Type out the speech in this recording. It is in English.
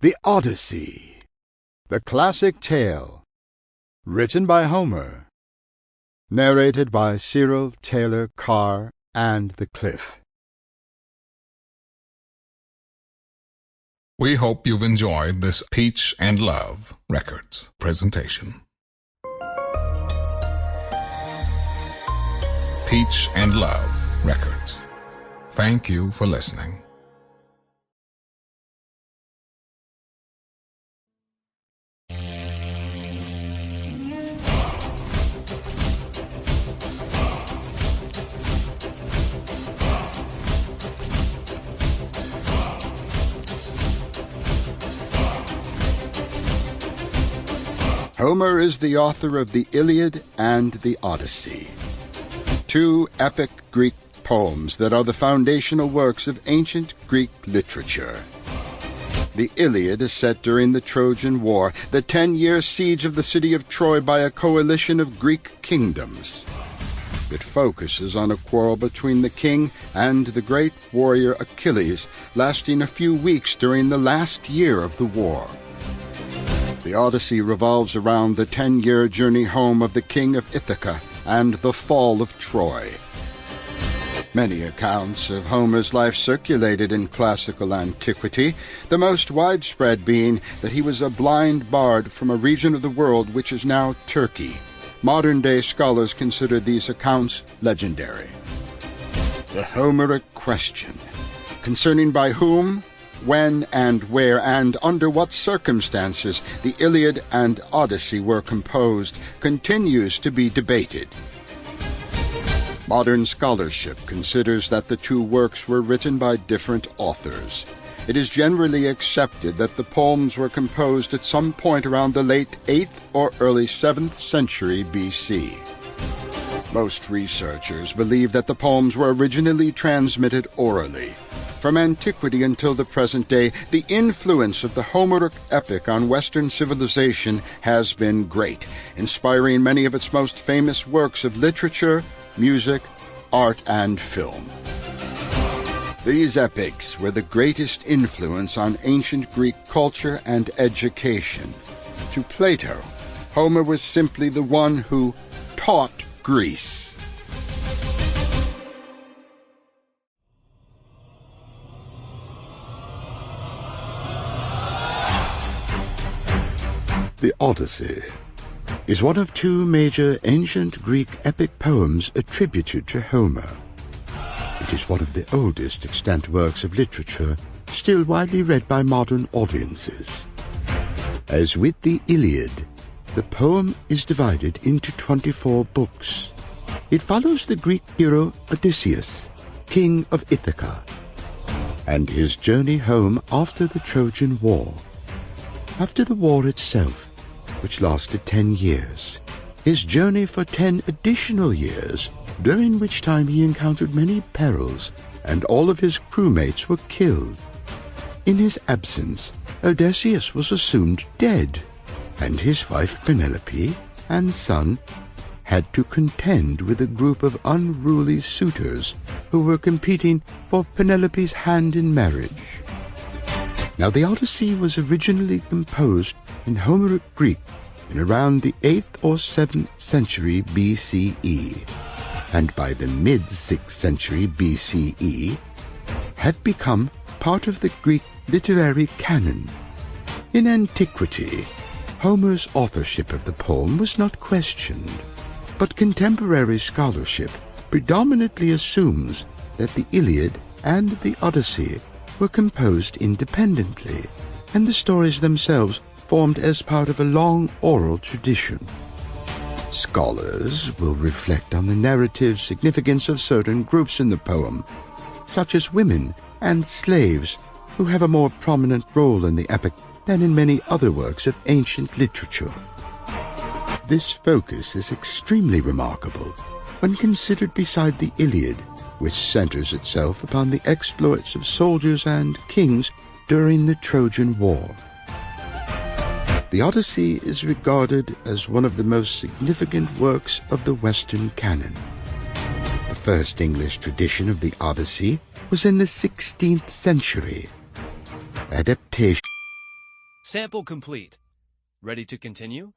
The Odyssey, the classic tale, written by Homer, narrated by Cyril, Taylor-Carr, and The Cliff. We hope you've enjoyed this Peach and Love Records presentation. Peach and Love Records. Thank you for listening. Homer is the author of the Iliad and the Odyssey, two epic Greek poems that are the foundational works of ancient Greek literature. The Iliad is set during the Trojan War, the 10-year siege of the city of Troy by a coalition of Greek kingdoms. It focuses on a quarrel between the king and the great warrior Achilles, lasting a few weeks during the last year of the war. The Odyssey revolves around the 10-year journey home of the king of Ithaca and the fall of Troy. Many accounts of Homer's life circulated in classical antiquity, the most widespread being that he was a blind bard from a region of the world which is now Turkey. Modern-day scholars consider these accounts legendary. The Homeric question, concerning by whom, when and where and under what circumstances the Iliad and Odyssey were composed, continues to be debated. Modern scholarship considers that the two works were written by different authors. It is generally accepted that the poems were composed at some point around the late 8th or early 7th century BC. Most researchers believe that the poems were originally transmitted orally. From antiquity until the present day, the influence of the Homeric epic on Western civilization has been great, inspiring many of its most famous works of literature, music, art, and film. These epics were the greatest influence on ancient Greek culture and education. To Plato, Homer was simply the one who taught Greece. The Odyssey is one of two major ancient Greek epic poems attributed to Homer. It is one of the oldest extant works of literature, still widely read by modern audiences. As with the Iliad, the poem is divided into 24 books. It follows the Greek hero Odysseus, king of Ithaca, and his journey home after the Trojan War. After the war itself, which lasted 10 years, his journey for 10 additional years, during which time he encountered many perils, and all of his crewmates were killed. In his absence, Odysseus was assumed dead, and his wife Penelope and son had to contend with a group of unruly suitors who were competing for Penelope's hand in marriage. Now, the Odyssey was originally composed in Homeric Greek in around the 8th or 7th century BCE, and by the mid-6th century BCE had become part of the Greek literary canon. In antiquity, Homer's authorship of the poem was not questioned, but contemporary scholarship predominantly assumes that the Iliad and the Odyssey were composed independently, and the stories themselves formed as part of a long oral tradition. Scholars will reflect on the narrative significance of certain groups in the poem, such as women and slaves, who have a more prominent role in the epic than in many other works of ancient literature. This focus is extremely remarkable when considered beside the Iliad, which centers itself upon the exploits of soldiers and kings during the Trojan War. The Odyssey is regarded as one of the most significant works of the Western canon. The first English tradition of the Odyssey was in the 16th century. Adaptation Sample complete. Ready to continue?